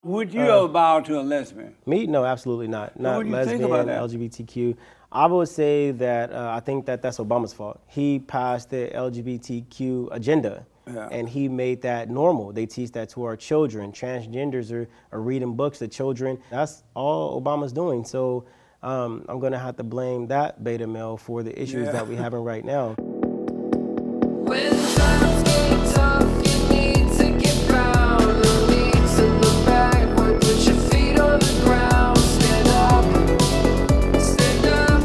Would you ever bow to a lesbian? Me? No, absolutely not. Not what do you lesbian, think about that? LGBTQ. I would say that I think that that's Obama's fault. He passed the LGBTQ agenda, and he made that normal. They teach that to our children. Transgenders are reading books to children. That's all Obama's doing. So I'm going to have to blame that beta male for the issues that we're having right now. When times get tough, you need to get proud. No need to look backward, put your feet on the ground. Stand up, stand up.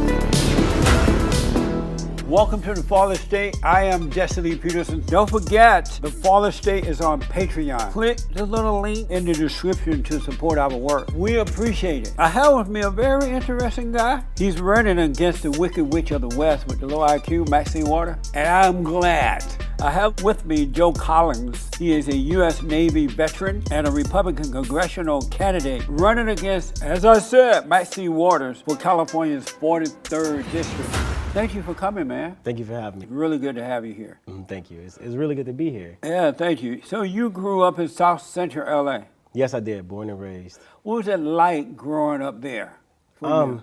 Welcome to The Fallen State. I am Jesse Lee Peterson. Don't forget, The Fallen State is on Patreon. Click the little link in the description to support our work. We appreciate it. I have with me a very interesting guy. He's running against the Wicked Witch of the West with the low IQ, Maxine Waters. And I'm glad. I have with me Joe Collins. He is a U.S. Navy veteran and a Republican Congressional candidate running against, as I said, Maxine Waters for California's 43rd District. Thank you for coming, man. Thank you for having me. Really good to have you here. Thank you. It's really good to be here. Yeah, thank you. So you grew up in South Central LA. Yes, I did. Born and raised. What was it like growing up there? for you?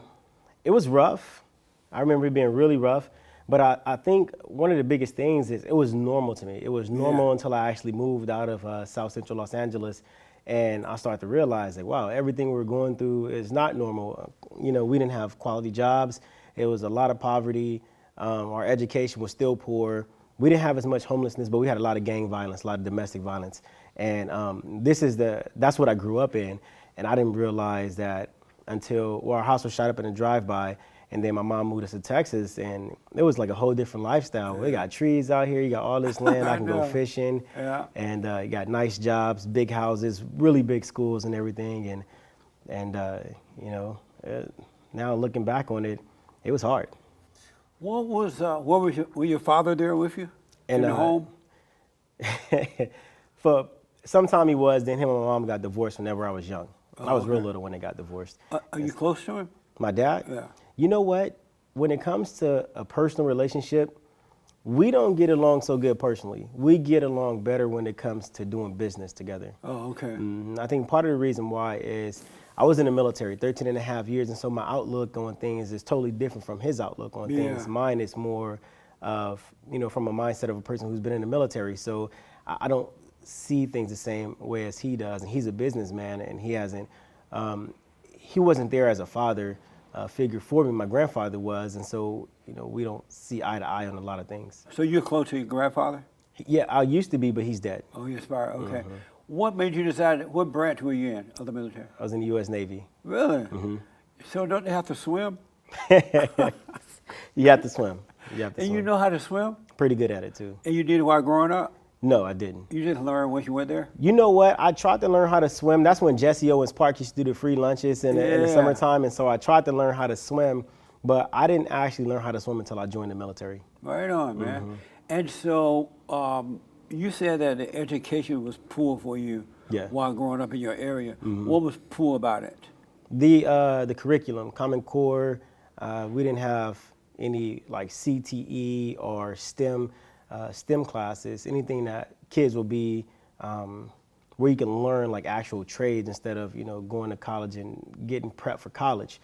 It was rough. I remember it being really rough. But I think one of the biggest things is it was normal to me. It was normal until I actually moved out of South Central Los Angeles, and I started to realize that, wow, everything we're going through is not normal. You know, we didn't have quality jobs. It was a lot of poverty. Our education was still poor. We didn't have as much homelessness, but we had a lot of gang violence, a lot of domestic violence. And that's what I grew up in. And I didn't realize that until, well, our house was shot up in a drive-by. And then my mom moved us to Texas, and it was like a whole different lifestyle. We got trees out here, you got all this land, I can go fishing, and you got nice jobs, big houses, really big schools and everything. And you know, now looking back on it, it was hard. Were your father there with you in the home? For some time he was, then him and my mom got divorced whenever I was young. I was real little when they got divorced. Are you close to him? My dad? Yeah. You know what? When it comes to a personal relationship, we don't get along so good personally. We get along better when it comes to doing business together. Oh, okay. I think part of the reason why is I was in the military 13 and a half years, and so my outlook on things is totally different from his outlook on things. Mine is more of, you know, from a mindset of a person who's been in the military. So I don't see things the same way as he does, and he's a businessman, and he wasn't there as a father figure for me. My grandfather was, and so, you know, we don't see eye to eye on a lot of things. So you're close to your grandfather? Yeah, I used to be, but he's dead. Oh, you aspire, okay. What made you decide, what branch were you in of the military? I was in the U.S. Navy. Really? So don't they have to swim? You have to swim. You have to And swim. you know how to swim? Pretty good at it, too. And you did it while growing up? No, I didn't. You just learned once you went there? You know what? I tried to learn how to swim. That's when Jesse Owens Park used to do the free lunches in the summertime, and so I tried to learn how to swim, but I didn't actually learn how to swim until I joined the military. Right on, man. And so you said that the education was poor for you while growing up in your area. What was poor about it? The curriculum, Common Core. We didn't have any like CTE or STEM classes, anything that kids will be where you can learn like actual trades instead of, you know, going to college and getting prepped for college.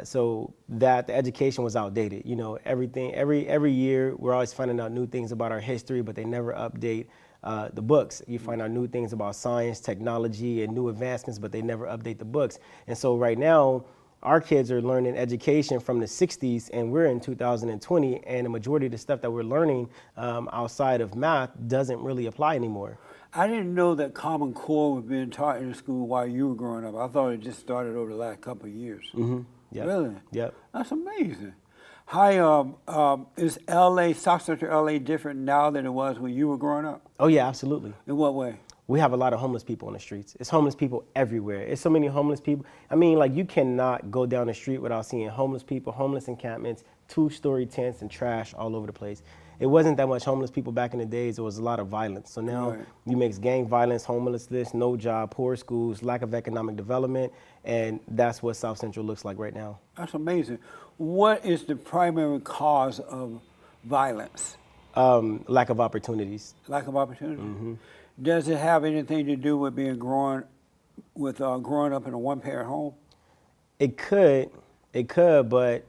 So that the education was outdated. You know, every year we're always finding out new things about our history, but they never update the books. You find out new things about science, technology, and new advancements, but they never update the books. And so right now, our kids are learning education from the 60s, and we're in 2020, and the majority of the stuff that we're learning outside of math doesn't really apply anymore. I didn't know that Common Core was being taught in the school while you were growing up. I thought it just started over the last couple of years. Yep. Really? Yep. That's amazing. How is LA, South Central LA different now than it was when you were growing up? Oh yeah, absolutely. In what way? We have a lot of homeless people on the streets. It's homeless people everywhere. It's so many homeless people. I mean, like, you cannot go down the street without seeing homeless people, homeless encampments, two-story tents, and trash all over the place. It wasn't that much homeless people back in the days. It was a lot of violence. So now you mix gang violence, homelessness, no job, poor schools, lack of economic development, and that's what South Central looks like right now. That's amazing. What is the primary cause of violence? Lack of opportunities. Lack of opportunity? Does it have anything to do with being growing with growing up in a one-parent home? It could, but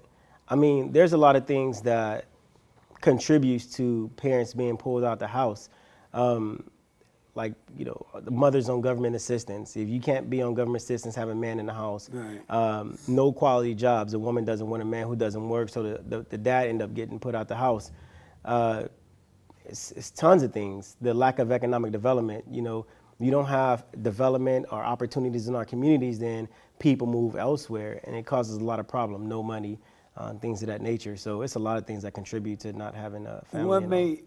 I mean, there's a lot of things that contributes to parents being pulled out the house. Like, the mothers on government assistance. If you can't be on government assistance, have a man in the house. Right. No quality jobs. A woman doesn't want a man who doesn't work, so the dad end up getting put out the house. It's tons of things. The lack of economic development. You don't have development or opportunities in our communities, then people move elsewhere, and it causes a lot of problem. No money, things of that nature. So it's a lot of things that contribute to not having a family. What made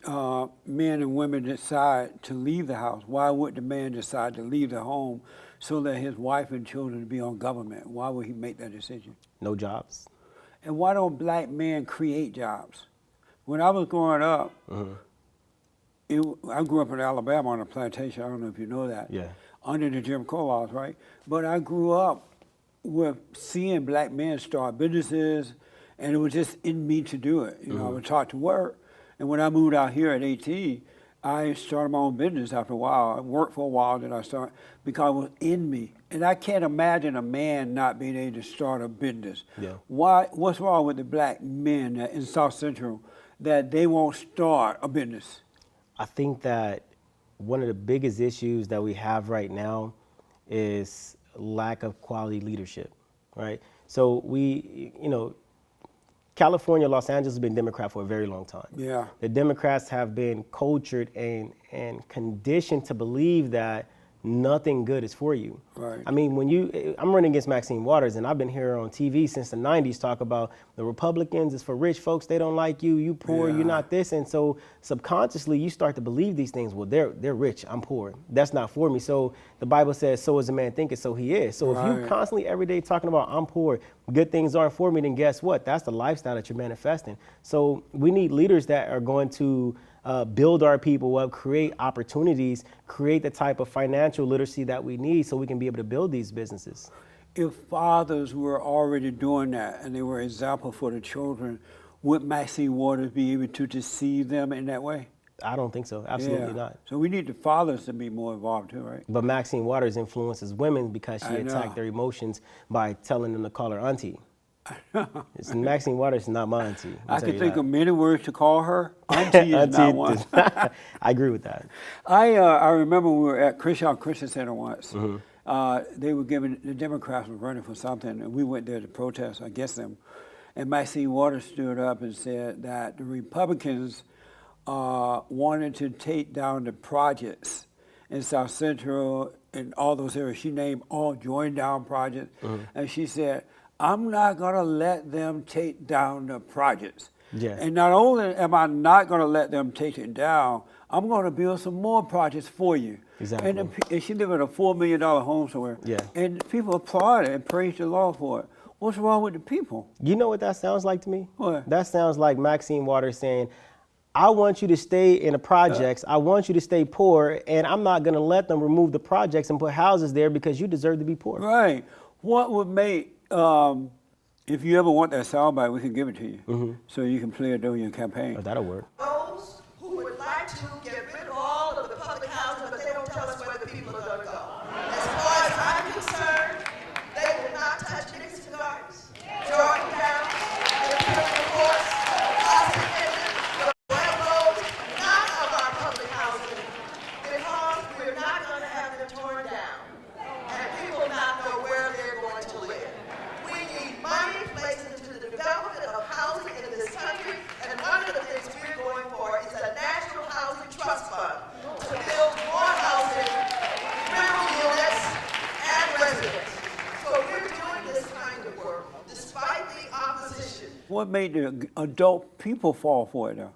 men and women decide to leave the house? Why would the man decide to leave the home so that his wife and children be on government? Why would he make that decision? No jobs. And why don't black men create jobs? When I was growing up, I grew up in Alabama on a plantation. I don't know if you know that. Yeah. Under the Jim Crow laws, right? But I grew up with seeing black men start businesses, and it was just in me to do it. I was taught to work. And when I moved out here at 18, I started my own business after a while. I worked for a while, then I started, because it was in me. And I can't imagine a man not being able to start a business. Yeah. What's wrong with the black men in South Central that they won't start a business? I think that one of the biggest issues that we have right now is lack of quality leadership, right? So California, Los Angeles has been Democrat for a very long time. Yeah. The Democrats have been cultured and conditioned to believe that nothing good is for you. Right. I mean, I'm running against Maxine Waters, and I've been here on TV since the 90s talk about the Republicans is for rich folks, they don't like you, you poor, you're not this. And so subconsciously you start to believe these things. Well, they're rich, I'm poor. That's not for me. So the Bible says, so is a man thinketh, so he is. So if you constantly every day talking about I'm poor, good things aren't for me, then guess what? That's the lifestyle that you're manifesting. So we need leaders that are going to build our people up, create opportunities, create the type of financial literacy that we need so we can be able to build these businesses. If fathers were already doing that and they were an example for the children, would Maxine Waters be able to deceive them in that way? I don't think so. Absolutely not. So we need the fathers to be more involved too, right? But Maxine Waters influences women because she attacked their emotions by telling them to call her auntie. Maxine Waters is not my auntie. I can think of many words to call her. Auntie is not one. I agree with that. I remember we were at Christian Center once. They were giving, the Democrats were running for something, and we went there to protest against them. And Maxine Waters stood up and said that the Republicans wanted to take down the projects in South Central and all those areas. She named all join down projects. And she said, I'm not going to let them take down the projects. Yeah. And not only am I not going to let them take it down, I'm going to build some more projects for you. Exactly. And she lived in a $4 million home somewhere. Yeah. And people applauded and praised the Lord for it. What's wrong with the people? You know what that sounds like to me? What? That sounds like Maxine Waters saying, I want you to stay in the projects, I want you to stay poor, and I'm not going to let them remove the projects and put houses there because you deserve to be poor. Right. What would make, if you ever want that soundbite, we can give it to you. So you can play it during your campaign. Oh, that'll work. Those who would like to get rid of all of the public housing, but they don't tell us where the people are going to go. As far as I'm concerned, they will not touch Nixon Gardens, Jordan Downs, Imperial Courts, Austin Inlet, the railroads, none of our public housing, because we're not going to have them torn down, and people not know where they're going to live. We need money placed into the development of housing in this country, and one of the things we're going for is a national housing trust fund to build more housing, rental units, and residents. So we're doing this kind of work despite the opposition. What made the adult people fall for it, though?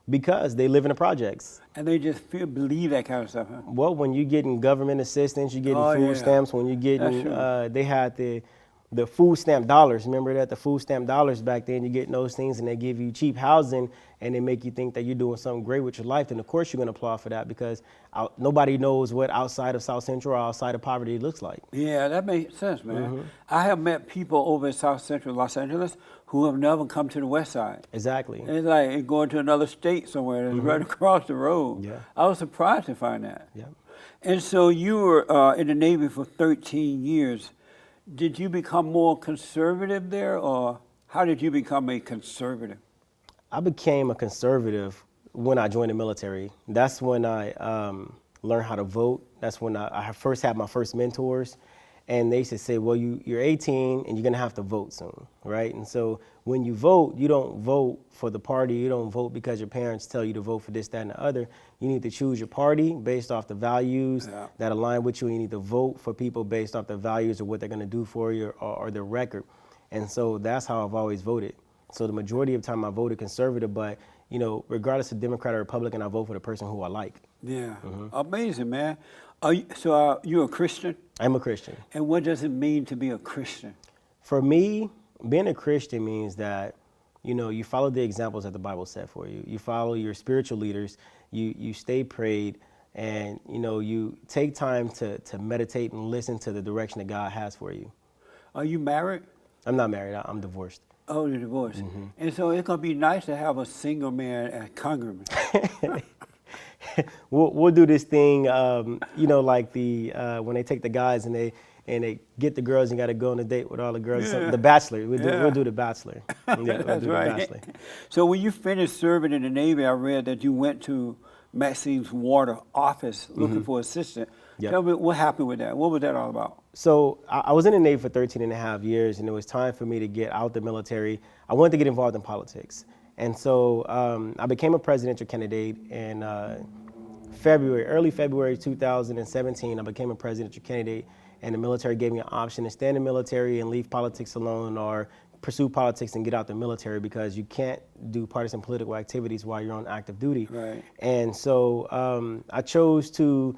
Because they live in the projects. And they just believe that kind of stuff, huh? Well, when you're getting government assistance, you're getting food stamps, when you're getting, they had the food stamp dollars. Remember that? The food stamp dollars back then, you're getting those things and they give you cheap housing and they make you think that you're doing something great with your life. Then of course you're going to apply for that because nobody knows what outside of South Central or outside of poverty looks like. Yeah, that makes sense, man. I have met people over in South Central Los Angeles who have never come to the West Side. Exactly. And it's like going to another state somewhere that's right across the road. Yeah. I was surprised to find that. Yeah. And so you were in the Navy for 13 years. Did you become more conservative there, or how did you become a conservative? I became a conservative when I joined the military. That's when I learned how to vote. That's when I first had my first mentors. And they used to say, well, you're 18 and you're going to have to vote soon, right? And so when you vote, you don't vote for the party. You don't vote because your parents tell you to vote for this, that, and the other. You need to choose your party based off the values that align with you. And you need to vote for people based off the values of what they're going to do for you or their record. And so that's how I've always voted. So the majority of the time I voted conservative, but regardless of Democrat or Republican, I vote for the person who I like. Yeah, amazing, man. You're a Christian? I'm a Christian. And what does it mean to be a Christian? For me, being a Christian means that, you follow the examples that the Bible set for you. You follow your spiritual leaders, you stay prayed, and, you take time to meditate and listen to the direction that God has for you. Are you married? I'm not married, I'm divorced. Oh, you're divorced. And so it's going to be nice to have a single man as congressman. We'll do this thing, like when they take the guys and they get the girls and got to go on a date with all the girls. Yeah. The Bachelor. We'll do the Bachelor. Yeah, That's right. So when you finished serving in the Navy, I read that you went to Maxine Waters' office looking for assistant. Yep. Tell me what happened with that. What was that all about? So I was in the Navy for 13 and a half years, and it was time for me to get out the military. I wanted to get involved in politics. And so I became a presidential candidate in early February 2017. I became a presidential candidate, and the military gave me an option to stay in the military and leave politics alone, or pursue politics and get out the military, because you can't do partisan political activities while you're on active duty. Right. And so I chose to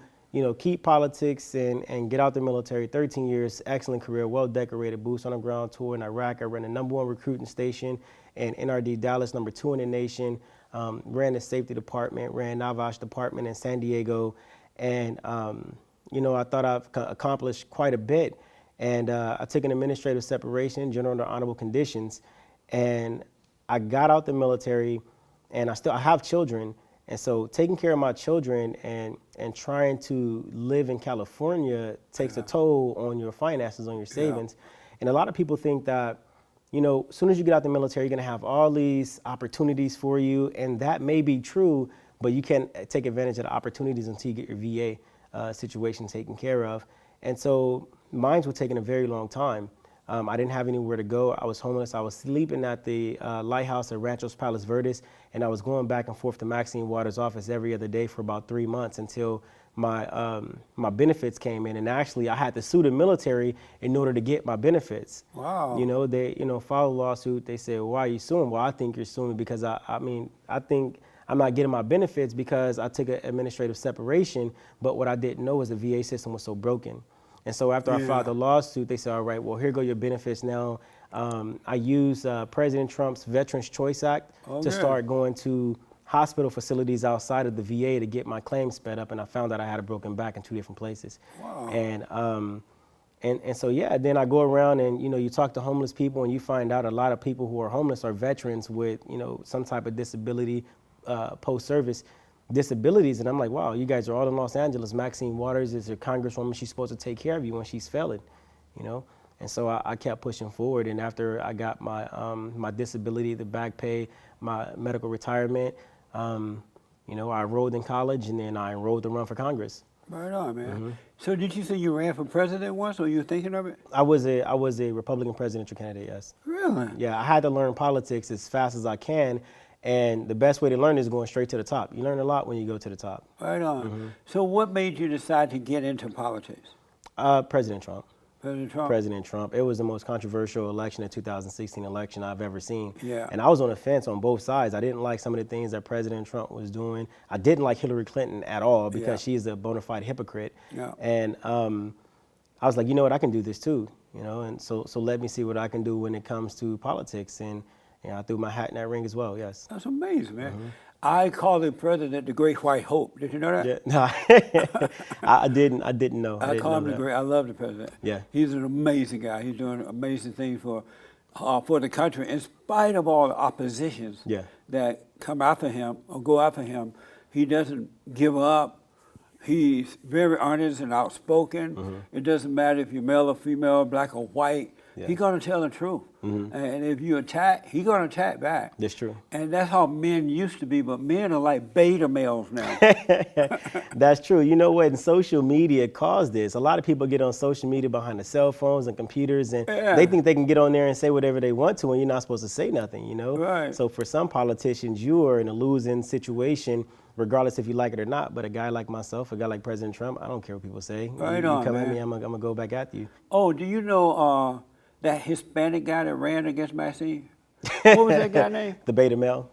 keep politics and get out the military. 13 years, excellent career, well-decorated, boots on the ground tour in Iraq. I ran the #1 recruiting station in NRD Dallas, #2 in the nation. Ran the safety department, ran Navajo department in San Diego. And, I thought I've accomplished quite a bit. And I took an administrative separation, general under honorable conditions. And I got out the military, and I have children. And so taking care of my children and trying to live in California takes a toll on your finances, on your savings. And a lot of people think that, as soon as you get out the military, you're going to have all these opportunities for you. And that may be true, but you can't take advantage of the opportunities until you get your VA situation taken care of. And so mine was taking a very long time. I didn't have anywhere to go. I was homeless. I was sleeping at the lighthouse at Ranchos Palos Verdes, and I was going back and forth to Maxine Waters' office every other day for about 3 months until my benefits came in. And actually, I had to sue the military in order to get my benefits. Wow. They filed a lawsuit. They said, "Why are you suing?" Well, I think you're suing because I think I'm not getting my benefits because I took an administrative separation. But what I didn't know was the VA system was so broken. And so after I filed the lawsuit, they said, all right, well, here go your benefits now. I used President Trump's Veterans Choice Act to start going to hospital facilities outside of the VA to get my claims sped up. And I found out I had a broken back in 2 different places. Wow. And so, then I go around and, you talk to homeless people, and you find out a lot of people who are homeless are veterans with, some type of disability, post-service disabilities. And I'm like, wow, you guys are all in Los Angeles. Maxine Waters is a congresswoman. She's supposed to take care of you when she's failing, And so I kept pushing forward. And after I got my my disability, the back pay, my medical retirement, I enrolled in college, and then I enrolled to run for Congress. Right on, man. So did you say you ran for president once, or you were thinking of it? I was a Republican presidential candidate, yes. Really? Yeah, I had to learn politics as fast as I can. And the best way to learn is going straight to the top. You learn a lot when you go to the top. Right on. So what made you decide to get into politics? President Trump. President Trump? President Trump. It was the most controversial election, the 2016 election I've ever seen. Yeah. And I was on the fence on both sides. I didn't like some of the things that President Trump was doing. I didn't like Hillary Clinton at all because she's a bona fide hypocrite. Yeah. And I was like, you know what, I can do this too. And so let me see what I can do when it comes to politics. And I threw my hat in that ring as well, yes. That's amazing, man. I call the president the Great White Hope. Did you know that? Yeah, no, I didn't know. I call him the Great. I love the president. Yeah. He's an amazing guy. He's doing amazing things for the country, in spite of all the oppositions that come after him or go after him. He doesn't give up. He's very honest and outspoken. It doesn't matter if you're male or female, black or white. Yeah. He's gonna tell the truth. And if you attack, he's gonna attack back. That's true. And that's how men used to be, but men are like beta males now. That's true. You know what? And social media caused this. A lot of people get on social media behind the cell phones and computers, and they think they can get on there and say whatever they want to, and you're not supposed to say nothing, you know? Right. So for some politicians, you are in a losing situation, regardless if you like it or not. But a guy like myself, a guy like President Trump, I don't care what people say. Right you on, come at man. me, I'm gonna go back at you. Oh, do you know that Hispanic guy that ran against Maxine? What was that guy's name? The beta male.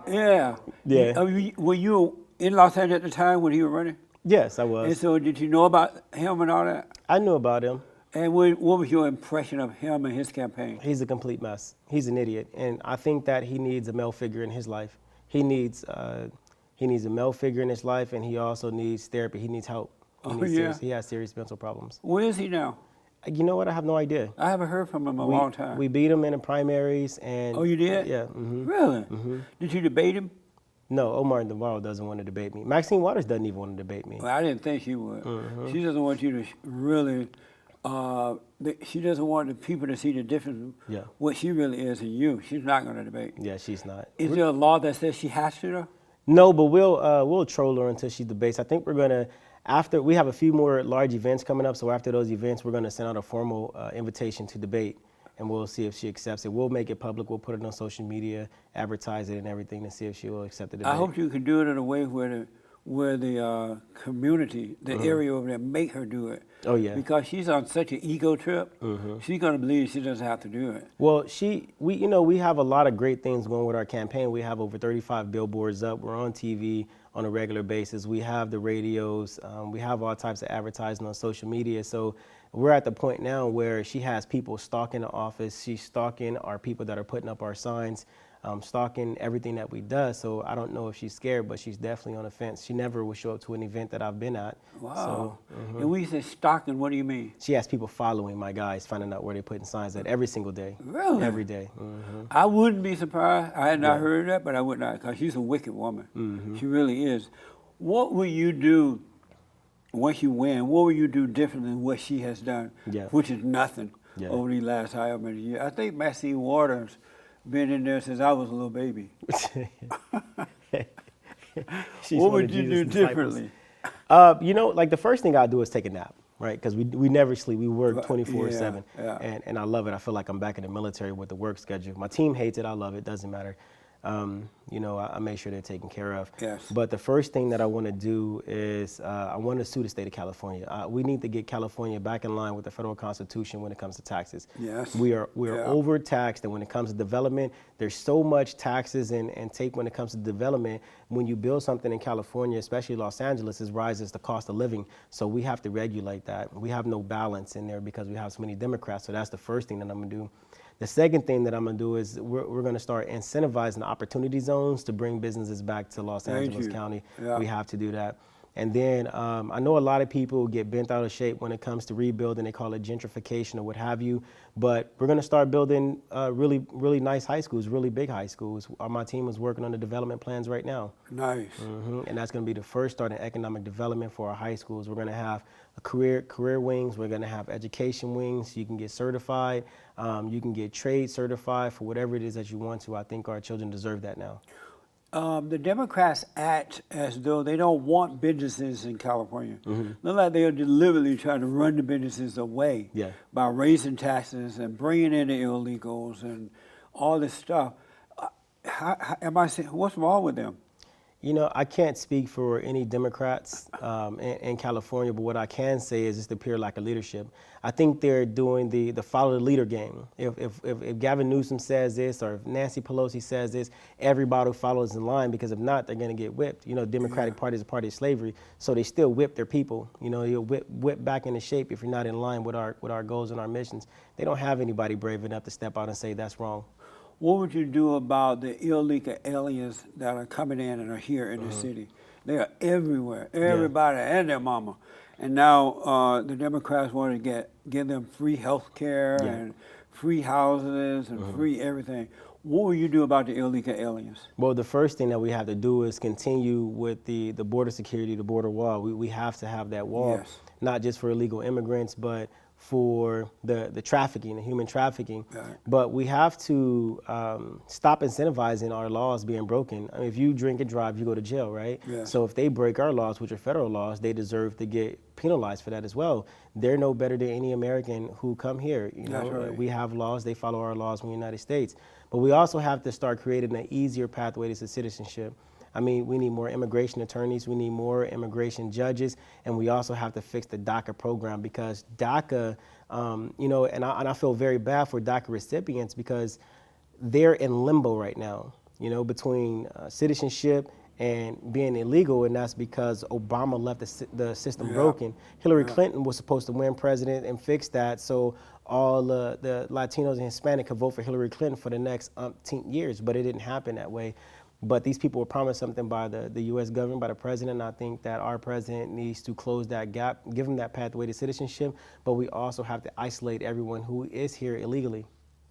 Yeah. Yeah. Were you in Los Angeles at the time when he was running? Yes, I And was. so did you know about him and all that? I knew about him. And what was your impression of him and his campaign? He's a complete mess. He's an idiot, and I think that he needs a male figure in his life. He needs a male figure in his life, and he also needs therapy. He needs help. He has serious mental problems. Where is he now? You know what? I have no idea. I haven't heard from him in a long time. We beat him in the primaries, and Oh, you did? Yeah. Mm-hmm. Really? Did you debate him? No, Omar Navarro doesn't want to debate me. Maxine Waters doesn't even want to debate me. Well, I didn't think she would. She doesn't want you to really. She doesn't want the people to see the difference. Yeah. What she really is and you. She's not going to debate. Yeah, she's not. Is there a law that says she has to though? No, but we'll troll her until she debates. I think we're gonna, after we have a few more large events coming up, so after those events, we're gonna send out a formal invitation to debate, and we'll see if she accepts it. We'll make it public. We'll put it on social media, advertise it and everything, to see if she will accept the debate. I hope you can do it in a way where the community, the area over there, make her do it. Oh, yeah. Because she's on such an ego trip, she's gonna believe she doesn't have to do it. Well, we have a lot of great things going with our campaign. We have over 35 billboards up. We're on TV on a regular basis. We have the radios. We have all types of advertising on social media. So we're at the point now where she has people stalking the office. She's stalking our people that are putting up our signs, stalking everything that we do. So I don't know if she's scared, but she's definitely on the fence. She never will show up to an event that I've been at. Wow. So, And when you say stalking, what do you mean? she has people following my guys, finding out where they're putting signs at every single day. Really? Every day. I wouldn't be surprised. I had not heard that, but I would not, because she's a wicked woman. She really is. What will you do once you win? What will you do different than what she has done, Yeah. which is nothing Yeah. over these last however many years? I think Maxine Waters been in there since I was a little baby. She's What one would of you do Jesus' disciples. differently? Like the first thing I do is take a nap, right? Because we never sleep. We work 24/7, Yeah. and I love it. I feel like I'm back in the military with the work schedule. My team hates it. I love it. Doesn't matter. I make sure they're taken care of. Yes. But the first thing that I want to do is I want to sue the state of California. We need to get California back in line with the federal constitution when it comes to taxes. Yes. We are Yeah. overtaxed, and when it comes to development, there's so much taxes and take when it comes to development. When you build something in California, especially Los Angeles, it rises the cost of living. So we have to regulate that. We have no balance in there because we have so many Democrats. So that's the first thing that I'm gonna do. The second thing that I'm gonna do is we're gonna start incentivizing the opportunity zones to bring businesses back to Los Thank Angeles you. County. Yeah. We have to do that. And then I know a lot of people get bent out of shape when it comes to rebuilding. They call it gentrification or what have you. But we're going to start building really, really nice high schools, really big high schools. My team is working on the development plans right now. Nice. And that's going to be the first start in economic development for our high schools. We're going to have a career wings. We're going to have education wings. You can get certified. You can get trade certified for whatever it is that you want to. I think our children deserve that now. The Democrats act as though they don't want businesses in California. Look like they are deliberately trying to run the businesses away Yeah. by raising taxes and bringing in the illegals and all this stuff. How am I saying? What's wrong with them? You know, I can't speak for any Democrats in California, but what I can say is just the pure lack of leadership. I think they're doing the follow the leader game. If Gavin Newsom says this or if Nancy Pelosi says this, everybody follows in line, because if not, they're going to get whipped. You know, Democratic Party is a party of slavery, so they still whip their people. You know, you'll whip back into shape if you're not in line with our goals and our missions. They don't have anybody brave enough to step out and say that's wrong. What would you do about the illegal aliens that are coming in and are here in the city? They are everywhere, everybody and their mama. And now the Democrats want to give them free health care and free houses and free everything. What will you do about the illegal aliens? Well, the first thing that we have to do is continue with the border security, the border wall. We have to have that wall, Yes. not just for illegal immigrants, but for the trafficking, the human trafficking. Right. But we have to stop incentivizing our laws being broken. I mean, if you drink and drive, you go to jail, right? Yeah. So if they break our laws, which are federal laws, they deserve to get penalized for that as well. They're no better than any American who come here. You know, That's right. we have laws, they follow our laws in the United States. But we also have to start creating an easier pathway to citizenship. I mean, we need more immigration attorneys, we need more immigration judges, and we also have to fix the DACA program because DACA, you know, and I feel very bad for DACA recipients because they're in limbo right now, you know, between citizenship and being illegal, and that's because Obama left the system broken. Hillary Clinton was supposed to win president and fix that so all the Latinos and Hispanic could vote for Hillary Clinton for the next umpteen years, but it didn't happen that way. But these people were promised something by the U.S. government, by the president, and I think that our president needs to close that gap, give them that pathway to citizenship, but we also have to isolate everyone who is here illegally.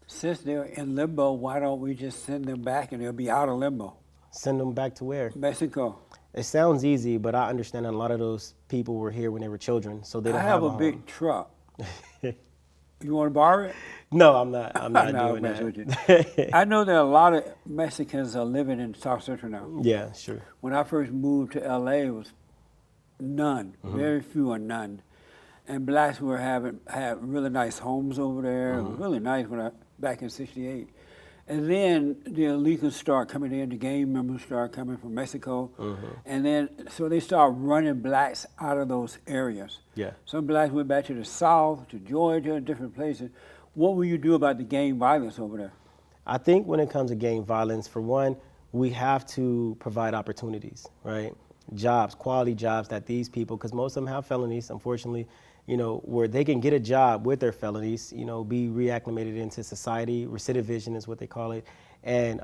Since they're in limbo, why don't we just send them back and they'll be out of limbo? Send them back to where? Mexico. It sounds easy, but I understand that a lot of those people were here when they were children, so they don't I have a home. big truck. You want to borrow it? No, I'm not. I'm not No, doing mess that. with you. I know that a lot of Mexicans are living in South Central now. Yeah, sure. When I first moved to LA, it was none, very few or none. And blacks were had really nice homes over there. It was really nice back in '68. And then the illegals start coming in, the gang members start coming from Mexico. And then, so they start running blacks out of those areas. Yeah. Some blacks went back to the South, to Georgia, and different places. What will you do about the gang violence over there? I think when it comes to gang violence, for one, we have to provide opportunities, right? Jobs, quality jobs that these people, because most of them have felonies, unfortunately, you know, where they can get a job with their felonies, you know, be reacclimated into society. Recidivism is what they call it. And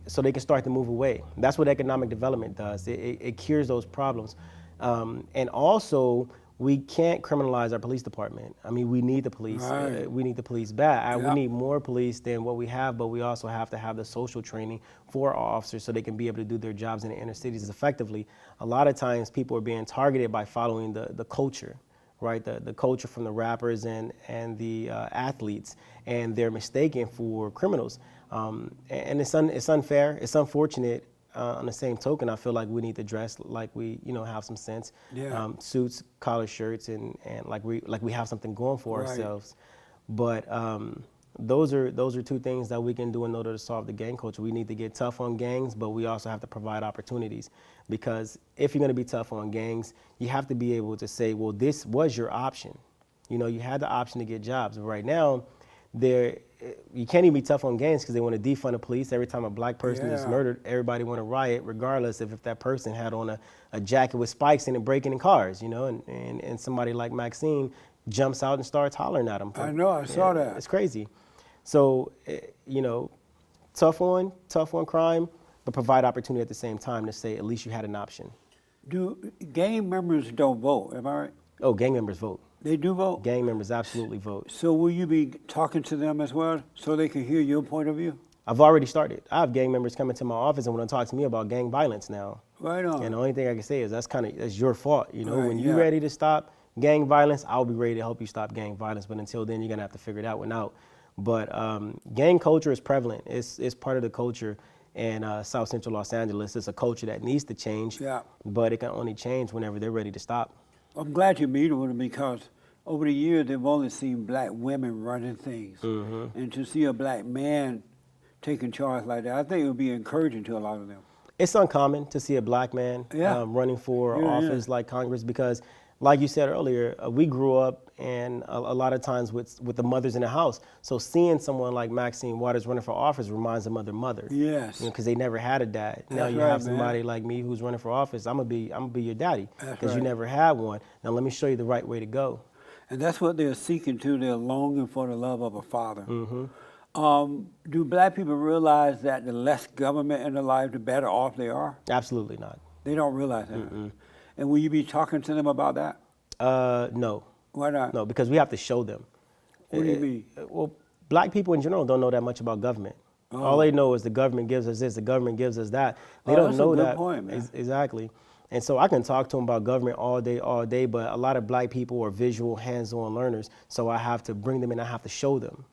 so they can start to move away. That's what economic development does. It cures those problems. And also, we can't criminalize our police department. I mean, we need the police. Right. We need the police back. Yeah. We need more police than what we have, but we also have to have the social training for our officers so they can be able to do their jobs in the inner cities effectively. A lot of times people are being targeted by following the culture, right? The culture from the rappers and the athletes, and they're mistaken for criminals. And it's unfair, it's unfortunate. On the same token, I feel like we need to dress like we, you know, have some sense. Yeah. Suits, collar shirts, and like we have something going for Right. ourselves. But those are two things that we can do in order to solve the gang culture. We need to get tough on gangs, but we also have to provide opportunities. Because if you're going to be tough on gangs, you have to be able to say, well, this was your option. You know, you had the option to get jobs. But right now, you can't even be tough on gangs because they want to defund the police. Every time a black person is Yeah. murdered, everybody want to riot, regardless if that person had on a jacket with spikes in and breaking in cars, you know, and somebody like Maxine jumps out and starts hollering at him. I know, I saw that. It's crazy. So, you know, tough on crime, but provide opportunity at the same time to say at least you had an option. Do gang members don't vote, am I right? Oh, gang members vote. They do vote? Gang members absolutely vote. So will you be talking to them as well so they can hear your point of view? I've already started. I have gang members coming to my office and want to talk to me about gang violence now. Right on. And the only thing I can say is that's your fault. You know, Right, when you're yeah. ready to stop gang violence, I'll be ready to help you stop gang violence. But until then, you're gonna have to figure that one out. But gang culture is prevalent. It's part of the culture in South Central Los Angeles. It's a culture that needs to change. Yeah. But it can only change whenever they're ready to stop. I'm glad you're meeting with them because over the years they've only seen black women running things. And to see a black man taking charge like that, I think it would be encouraging to a lot of them. It's uncommon to see a black man Yeah. running for Yeah, office like Congress because, like you said earlier, we grew up and a lot of times with the mothers in the house. So seeing someone like Maxine Waters running for office reminds them of their mother. Yes. Because they never had a dad. Now That's you right, have man. somebody like me who's running for office. I'm gonna be your daddy That's because you right. never had one. Now let me show you the right way to go. And that's what they're seeking too. They're longing for the love of a father. Do black people realize that the less government in their life, the better off they are? Absolutely not. They don't realize that. And will you be talking to them about that? No. Why not? No, because we have to show them. What do you mean? Well, black people in general don't know that much about government. All they know is the government gives us this, the government gives us that. They don't that's know a good that. point, man. Exactly. And so I can talk to them about government all day, but a lot of black people are visual, hands-on learners. So I have to bring them in, I have to show them,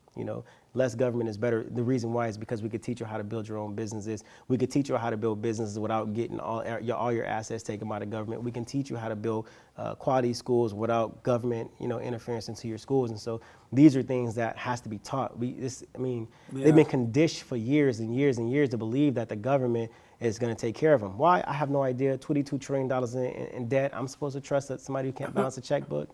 less government is better. The reason why is because we could teach you how to build your own businesses. We could teach you how to build businesses without getting all your assets taken by the government. We can teach you how to build quality schools without government, interference into your schools. And so these are things that has to be taught. They've been conditioned for years and years and years to believe that the government is going to take care of them. Why? I have no idea. $22 trillion in debt. I'm supposed to trust that somebody who can't balance a checkbook?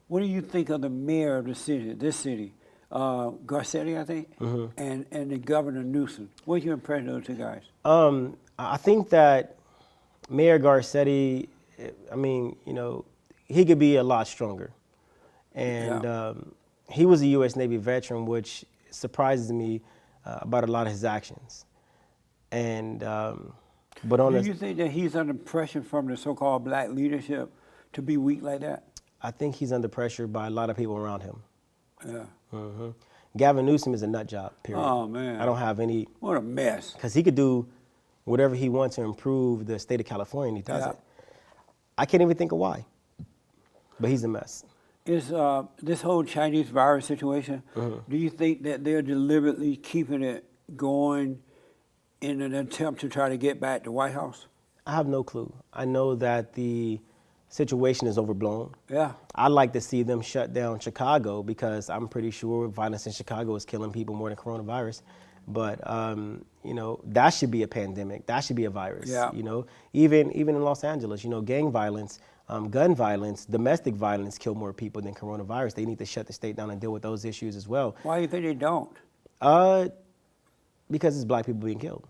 What do you think of the mayor of this city, Garcetti, I think, and the governor Newsom? What's your impression of those two guys? I think that Mayor Garcetti, he could be a lot stronger. And he was a U.S. Navy veteran, which surprises me about a lot of his actions. And but do you think that he's under pressure from the so-called black leadership to be weak like that? I think he's under pressure by a lot of people around him. Yeah. Gavin Newsom is a nut job, period. Oh, man. I don't have any. What a mess. Because he could do whatever he wants to improve the state of California, and he doesn't. I can't even think of why. But he's a mess. Is this whole Chinese virus situation, do you think that they're deliberately keeping it going in an attempt to try to get back the White House? I have no clue. I know that the situation is overblown. Yeah. I'd like to see them shut down Chicago because I'm pretty sure violence in Chicago is killing people more than coronavirus. But, that should be a pandemic. That should be a virus. Yeah. Even in Los Angeles, gang violence, gun violence, domestic violence kill more people than coronavirus. They need to shut the state down and deal with those issues as well. Why do you think they don't? Because it's black people being killed.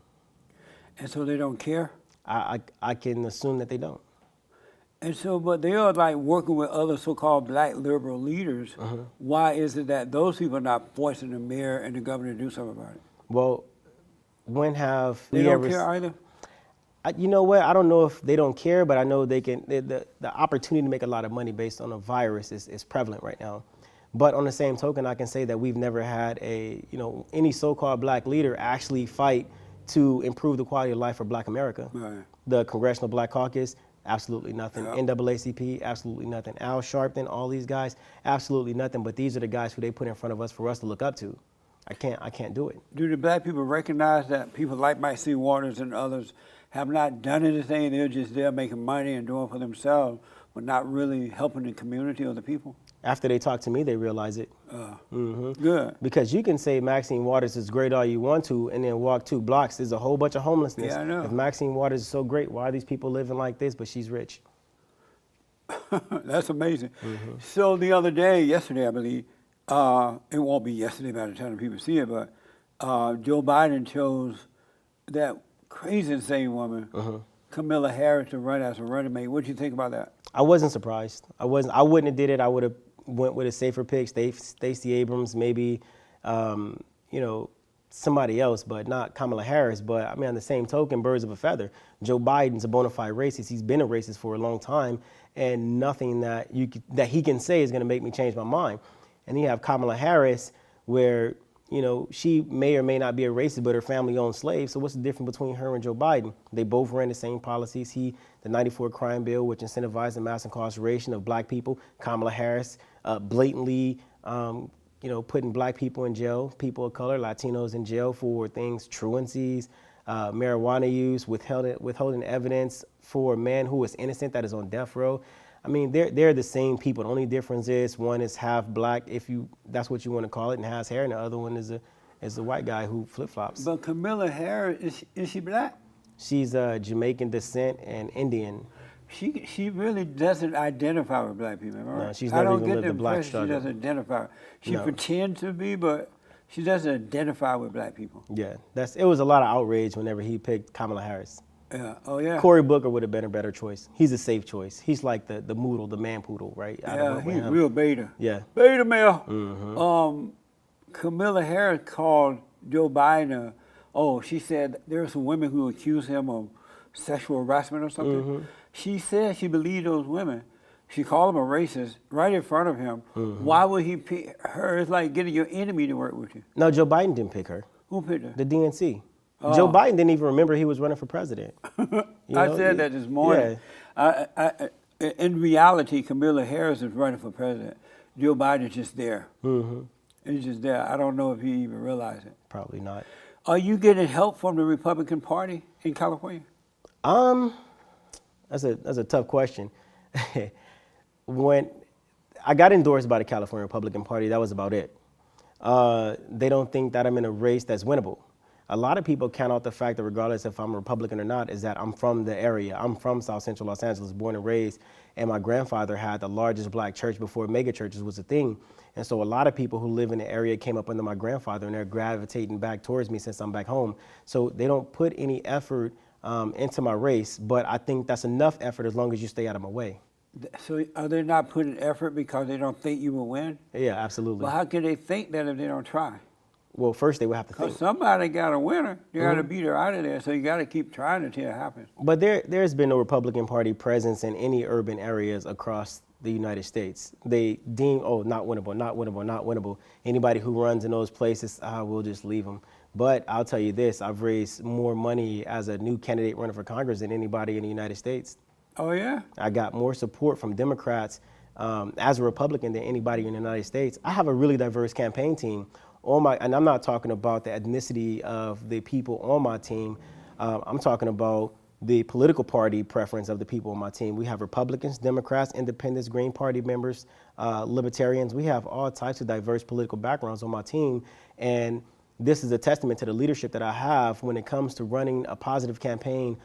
And so they don't care? I can assume that they don't. And so, but they are like working with other so-called black liberal leaders. Why is it that those people are not forcing the mayor and the governor to do something about it? Well, when have they we don't ever... care either? You know what? I don't know if they don't care, but I know they can. The opportunity to make a lot of money based on a virus is prevalent right now. But on the same token, I can say that we've never had any so-called black leader actually fight to improve the quality of life for Black America. Right. The Congressional Black Caucus, absolutely nothing. NAACP, absolutely nothing. Al Sharpton, all these guys, absolutely nothing. But these are the guys who they put in front of us for us to look up to. I can't do it. Do the black people recognize that people like Maxine Waters and others have not done anything? They're just there making money and doing for themselves, but not really helping the community or the people? After they talk to me, they realize it. Good. Because you can say Maxine Waters is great all you want to, and then walk 2 blocks, there's a whole bunch of homelessness. Yeah, I know. If Maxine Waters is so great, why are these people living like this, but she's rich? That's amazing. So the other day, yesterday, I believe, it won't be yesterday by the time people see it, but Joe Biden chose that crazy insane woman, Kamala Harris, to run as a running mate. What do you think about that? I wasn't surprised. I wouldn't have did it. I would have went with a safer pick, Stacey Abrams, maybe, somebody else, but not Kamala Harris. But I mean, on the same token, birds of a feather. Joe Biden's a bona fide racist. He's been a racist for a long time, and nothing that he can say is going to make me change my mind. And you have Kamala Harris, where she may or may not be a racist, but her family owned slaves. So what's the difference between her and Joe Biden? They both ran the same policies. The 94 crime bill, which incentivized the mass incarceration of black people. Kamala Harris blatantly, putting black people in jail, people of color, Latinos in jail for things, truancies, marijuana use, withholding evidence for a man who is innocent that is on death row. I mean, they're the same people. The only difference is one is half black, if that's what you want to call it, and has hair, and the other one is a white guy who flip-flops. But Kamala Harris, is she black? She's Jamaican descent and Indian. She really doesn't identify with black people, right? No, she's never even lived the black I don't get the impression struggle. she doesn't identify. She No. pretends to be, but she doesn't identify with black people. Yeah, it was a lot of outrage whenever he picked Kamala Harris. Yeah. Oh yeah. Cory Booker would have been a better choice. He's a safe choice. He's like the moodle, the man poodle, right? Yeah, he's real beta. Yeah. Beta male. Kamala Harris called Joe Biden. She said there are some women who accuse him of sexual harassment or something. She said she believed those women. She called him a racist right in front of him. Why would he pick her? It's like getting your enemy to work with you. No, Joe Biden didn't pick her. Who picked her? The DNC. Joe Biden didn't even remember he was running for president. I said that this morning. In reality, Kamala Harris is running for president. Joe Biden is just there. Mm-hmm. He's just there. I don't know if he even realized it. Probably not. Are you getting help from the Republican Party in California? That's a tough question. When I got endorsed by the California Republican Party, that was about it. They don't think that I'm in a race that's winnable. A lot of people count out the fact that regardless if I'm a Republican or not, is that I'm from the area. I'm from South Central Los Angeles, born and raised, and my grandfather had the largest black church before mega churches was a thing. And so a lot of people who live in the area came up under my grandfather, and they're gravitating back towards me since I'm back home. So they don't put any effort into my race, but I think that's enough effort as long as you stay out of my way. So are they not putting effort because they don't think you will win? Yeah, absolutely. Well, how can they think that if they don't try? Well, first they would have to think. Because somebody got a winner. You got to beat her out of there, so you got to keep trying until it happens. But there's been no Republican Party presence in any urban areas across the United States. They deem, not winnable, not winnable, not winnable. Anybody who runs in those places, we'll just leave them. But I'll tell you this, I've raised more money as a new candidate running for Congress than anybody in the United States. Oh, yeah? I got more support from Democrats as a Republican than anybody in the United States. I have a really diverse campaign team. And I'm not talking about the ethnicity of the people on my team. I'm talking about the political party preference of the people on my team. We have Republicans, Democrats, Independents, Green Party members, Libertarians. We have all types of diverse political backgrounds on my team. And this is a testament to the leadership that I have when it comes to running a positive campaign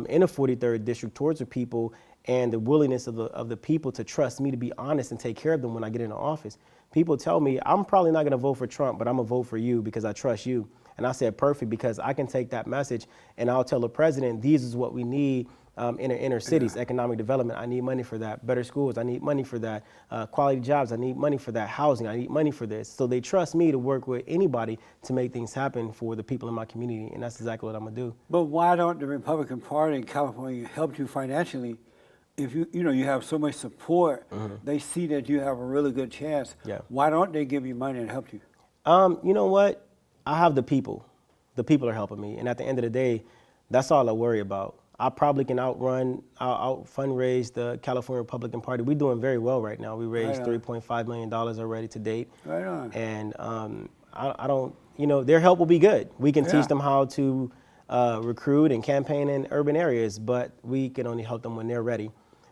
in a 43rd district towards the people, and the willingness of the people to trust me to be honest and take care of them when I get into office. People tell me, I'm probably not going to vote for Trump, but I'm going to vote for you because I trust you. And I said, perfect, because I can take that message and I'll tell the president, these is what we need in the inner cities, economic development. I need money for that. Better schools, I need money for that. Quality jobs, I need money for that. Housing, I need money for this. So they trust me to work with anybody to make things happen for the people in my community. And that's exactly what I'm going to do. But why don't the Republican Party in California help you financially? If you have so much support, they see that you have a really good chance. Yeah. Why don't they give you money and help you? You know what? I have the people. The people are helping me. And at the end of the day, that's all I worry about. I probably can out fundraise the California Republican Party. We're doing very well right now. We raised $3.5 million already to date. Right on. And I don't, their help will be good. We can teach them how to recruit and campaign in urban areas, but we can only help them when they're ready.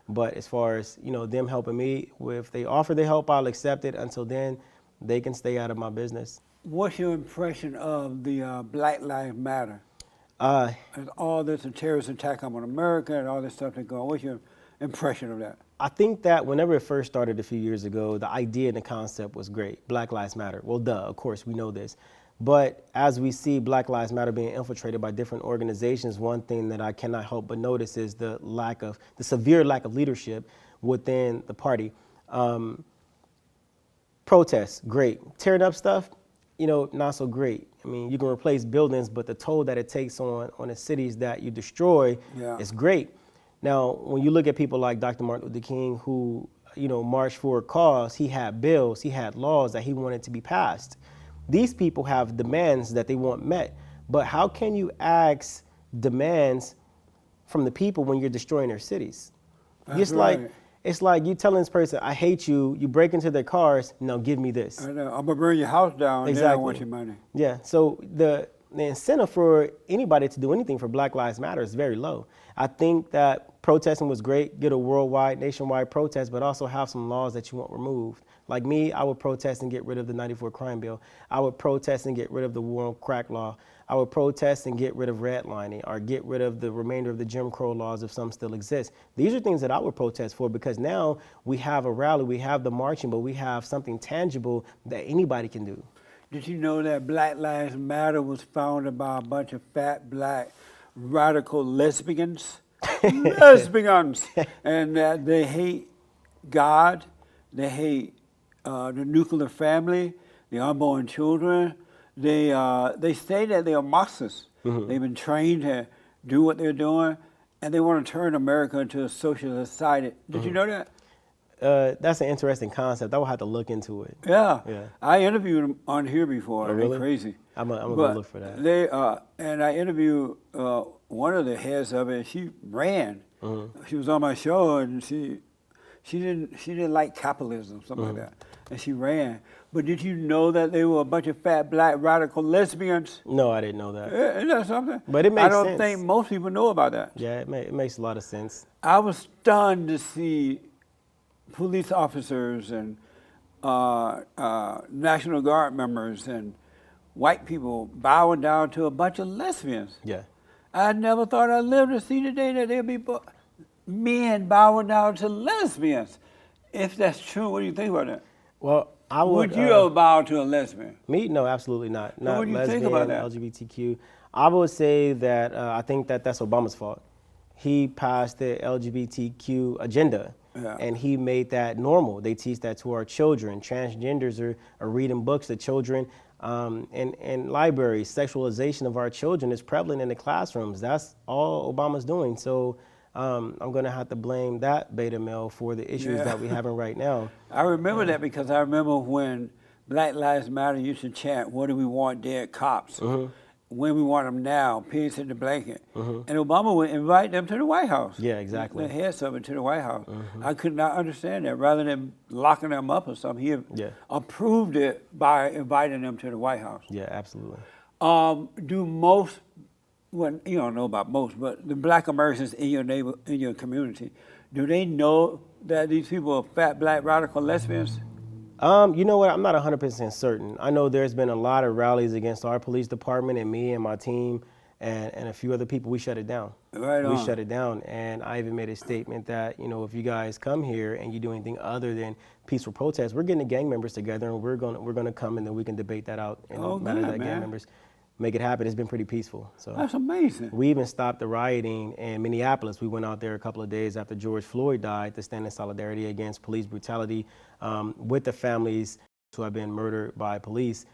But as far as, them helping me, if they offer their help, I'll accept it. Until then, they can stay out of my business. What's your impression of the Black Lives Matter? And all this terrorist attack on America and all this stuff that's going on. What's your impression of that? I think that whenever it first started a few years ago, the idea and the concept was great. Black Lives Matter. Well, duh, of course, we know this. But as we see Black Lives Matter being infiltrated by different organizations, one thing that I cannot help but notice is the severe lack of leadership within the party. Protests, great. Tearing up stuff, not so great. I mean, you can replace buildings, but the toll that it takes on the cities that you destroy is great. Now, when you look at people like Dr. Martin Luther King, who, marched for a cause, he had bills, he had laws that he wanted to be passed. These people have demands that they want met, but how can you ask demands from the people when you're destroying their cities? It's like you telling this person, I hate you, you break into their cars, now give me this. I know. I'm going to burn your house down, exactly. Then I want your money. Yeah, so the incentive for anybody to do anything for Black Lives Matter is very low. I think that protesting was great, get a worldwide, nationwide protest, but also have some laws that you want removed. Like me, I would protest and get rid of the 94 crime bill. I would protest and get rid of the war on crack law. I would protest and get rid of redlining or get rid of the remainder of the Jim Crow laws if some still exist. These are things that I would protest for because now we have a rally, we have the marching, but we have something tangible that anybody can do. Did you know that Black Lives Matter was founded by a bunch of fat, black, radical lesbians? Lesbians! And that they hate God, they hate the nuclear family, the unborn children. They say that they are Marxists. They've been trained to do what they're doing, and they want to turn America into a socialist society. Did you know that? that's an interesting concept. I will have to look into it. Yeah. Yeah. I interviewed him on here before. Oh, really? They're crazy. I'm gonna But go look for that. They and I interviewed one of the heads of it. She ran. Mm-hmm. She was on my show, and she didn't like capitalism, something Mm-hmm. like that, and she ran. But did you know that they were a bunch of fat black radical lesbians? No, I didn't know that. Isn't that something? But it makes I don't sense. think most people know about that. Yeah, it makes a lot of sense. I was stunned to see police officers and National Guard members and white people bowing down to a bunch of lesbians. Yeah. I never thought I'd live to see the day that there'd be men bowing down to lesbians. If that's true, what do you think about that? Well, I Would you ever bow to a lesbian? Me? No, absolutely not. So Not what do you lesbian, think about that? LGBTQ. I would say that I think that that's Obama's fault. He passed the LGBTQ agenda, Yeah. and he made that normal. They teach that to our children. Transgenders are reading books to children in libraries. Sexualization of our children is prevalent in the classrooms. That's all Obama's doing. So I'm going to have to blame that beta male for the issues Yeah. that we're having right now. I remember that because I remember when Black Lives Matter used to chant, "What do we want? Dead cops." When we want them now, pigs in the blanket. And Obama would invite them to the White House. Yeah, exactly. The heads of it to the White House. I could not understand that. Rather than locking them up or something, he approved it by inviting them to the White House. Yeah, absolutely. Do most, well, you don't know about most, but the black Americans in your community, do they know that these people are fat, black, radical lesbians? You know what? I'm not 100% certain. I know there's been a lot of rallies against our police department and me and my team and a few other people. We shut it down. Right on. We shut it down. And I even made a statement that, you know, if you guys come here and you do anything other than peaceful protests, we're getting the gang members together and we're gonna come and then we can debate that out and Oh, matter good, that gang man. members make it happen. It's been pretty peaceful. So That's amazing. we even stopped the rioting in Minneapolis. We went out there a couple of days after George Floyd died to stand in solidarity against police brutality with the families who have been murdered by police,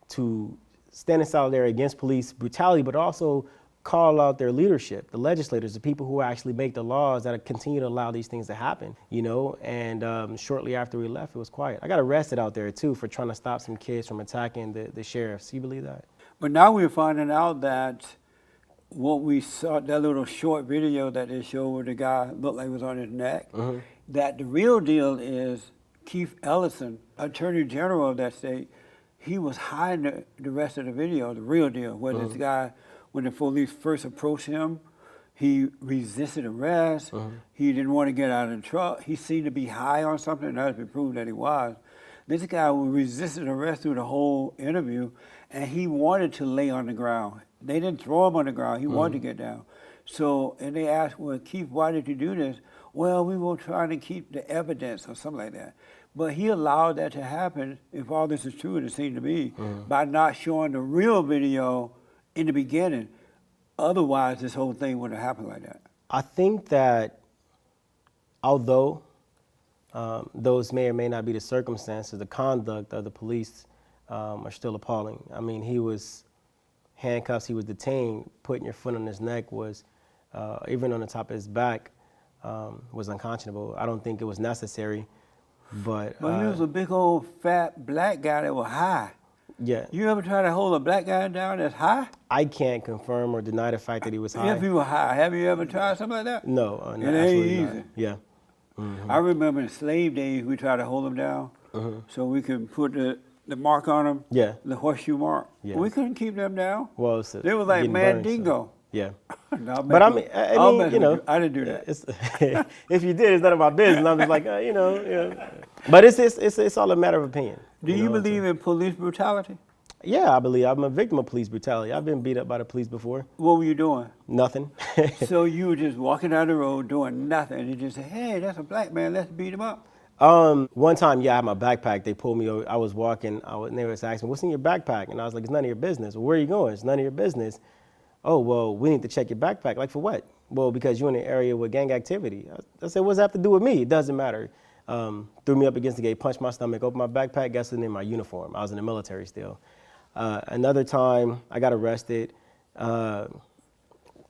to stand in solidarity against police brutality, but also call out their leadership, the legislators, the people who actually make the laws that continue to allow these things to happen, you know? And shortly after we left, it was quiet. I got arrested out there too for trying to stop some kids from attacking the sheriffs. Do you believe that? But now we're finding out that what we saw, that little short video that they showed where the guy looked like he was on his neck, that the real deal is Keith Ellison, Attorney General of that state, he was hiding the rest of the video, the real deal, where this guy, when the police first approached him, he resisted arrest. He didn't want to get out of the truck. He seemed to be high on something, and that has been proven that he was. This guy resisted arrest through the whole interview, and he wanted to lay on the ground. They didn't throw him on the ground. He wanted to get down. So, and they asked, well, Keith, why did you do this? Well, we were trying to keep the evidence or something like that. But he allowed that to happen, if all this is true, and it seemed to be, by not showing the real video in the beginning. Otherwise, this whole thing wouldn't have happened like that. I think that although those may or may not be the circumstances, the conduct of the police are still appalling. I mean, he was handcuffs, he was detained, putting your foot on his neck was, even on the top of his back, was unconscionable. I don't think it was necessary, but... But he was a big old fat black guy that was high. Yeah. You ever try to hold a black guy down that's high? I can't confirm or deny the fact that he was high. If he was high, have you ever tried something like that? No, It ain't absolutely not. easy. Yeah. I remember in slave days, we tried to hold him down so we could put the mark on him, Yeah. the horseshoe mark. Yeah. We couldn't keep them down. Well, it's They was like getting burned, so- Mandingo. Yeah. No, But I mean, you know, I didn't do that. It's, if you did, it's none of my business. I'm just like, you know. But it's all a matter of opinion. Do you know, it's believe in police brutality? Yeah, I believe I'm a victim of police brutality. I've been beat up by the police before. What were you doing? Nothing. So you were just walking down the road doing nothing, and you just say, "Hey, that's a black man. Let's beat him up." One time, yeah, I had my backpack. They pulled me over. I was walking. And they was asking, "What's in your backpack?" And I was like, "It's none of your business." Well, where are you going? It's none of your business. Oh, well, we need to check your backpack. Like, for what? Well, because you're in an area with gang activity. I said, what does that have to do with me? It doesn't matter. Threw me up against the gate, punched my stomach, opened my backpack, guess what's in my uniform. I was in the military still. Another time, I got arrested. I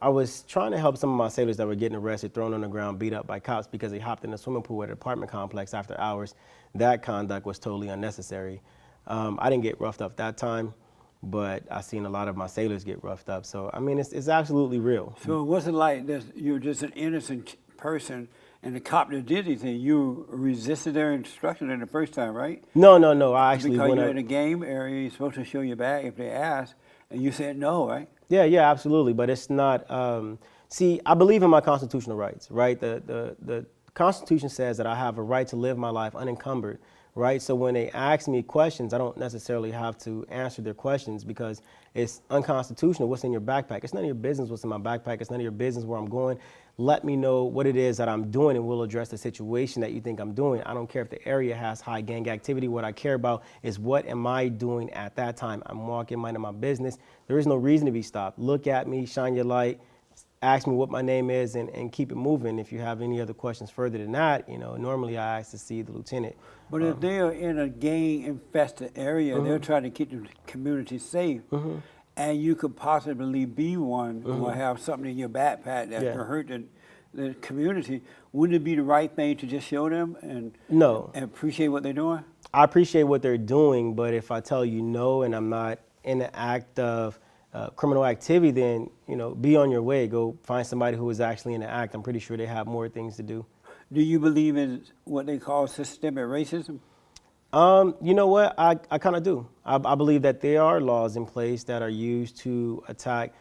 I was trying to help some of my sailors that were getting arrested, thrown on the ground, beat up by cops because they hopped in a swimming pool at an apartment complex after hours. That conduct was totally unnecessary. I didn't get roughed up that time, but I seen a lot of my sailors get roughed up. So, I mean, it's absolutely real. So it wasn't like this, you were just an innocent person and the cop that did anything. You resisted their instruction in the first time, right? No. I actually Because went you're up. in a game area, you're supposed to show your bag if they ask, and you said no, right? Yeah, absolutely. But it's not. See, I believe in my constitutional rights, right? The Constitution says that I have a right to live my life unencumbered, right? So when they ask me questions, I don't necessarily have to answer their questions because it's unconstitutional. What's in your backpack? It's none of your business what's in my backpack. It's none of your business where I'm going. Let me know what it is that I'm doing and we'll address the situation that you think I'm doing. I don't care if the area has high gang activity. What I care about is what am I doing at that time? I'm walking, minding my business. There is no reason to be stopped. Look at me, shine your light, ask me what my name is and keep it moving. If you have any other questions further than that, normally I ask to see the lieutenant. But if they are in a gang-infested area, they're trying to keep the community safe, and you could possibly be one or have something in your backpack that could hurt the community, wouldn't it be the right thing to just show them and appreciate what they're doing? I appreciate what they're doing, but if I tell you no and I'm not in the act of criminal activity, then be on your way. Go find somebody who is actually in the act. I'm pretty sure they have more things to do. Do you believe in what they call systemic racism? You know what? I kind of do. I believe that there are laws in place that are used to attack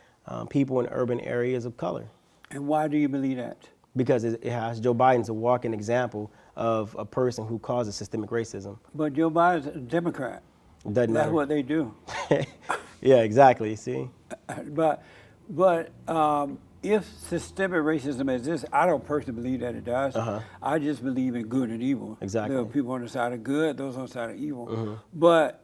people in urban areas of color. And why do you believe that? Because it has Joe Biden's a walking example of a person who causes systemic racism. But Joe Biden's a Democrat. Doesn't That's matter. what they do. Yeah, exactly. See? But if systemic racism exists, I don't personally believe that it does. I just believe in good and evil. Exactly. There are people on the side of good, those on the side of evil. But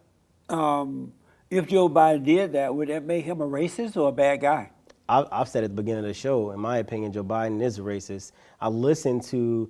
if Joe Biden did that, would that make him a racist or a bad guy? I've said at the beginning of the show, in my opinion, Joe Biden is a racist. I listened to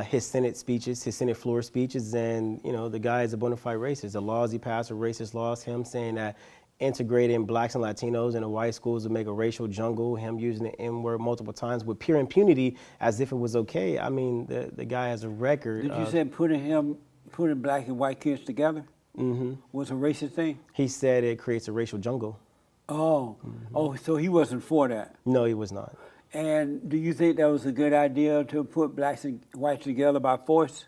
his Senate speeches, his Senate floor speeches, and the guy is a bona fide racist. The laws he passed are racist laws. Him saying that integrating blacks and Latinos into white schools would make a racial jungle, him using the N-word multiple times with pure impunity as if it was okay. I mean, the guy has a record. Did you say putting black and white kids together was a racist thing? He said it creates a racial jungle. Oh, so he wasn't for that. No, he was not. And do you think that was a good idea to put blacks and whites together by force?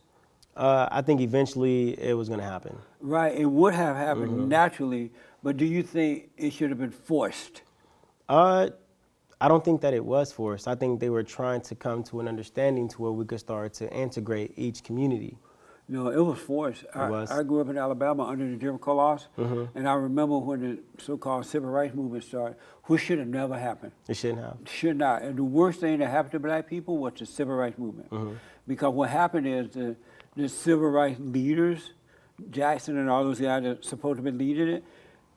I think eventually it was going to happen. Right, it would have happened naturally, but do you think it should have been forced? I don't think that it was forced. I think they were trying to come to an understanding to where we could start to integrate each community. No, it was forced. I grew up in Alabama under the Jim Crow laws, and I remember when the so-called civil rights movement started, which should have never happened. It shouldn't have. Should not. And the worst thing that happened to black people was the civil rights movement. Because what happened is the civil rights leaders, Jackson and all those guys that are supposed to be leading it,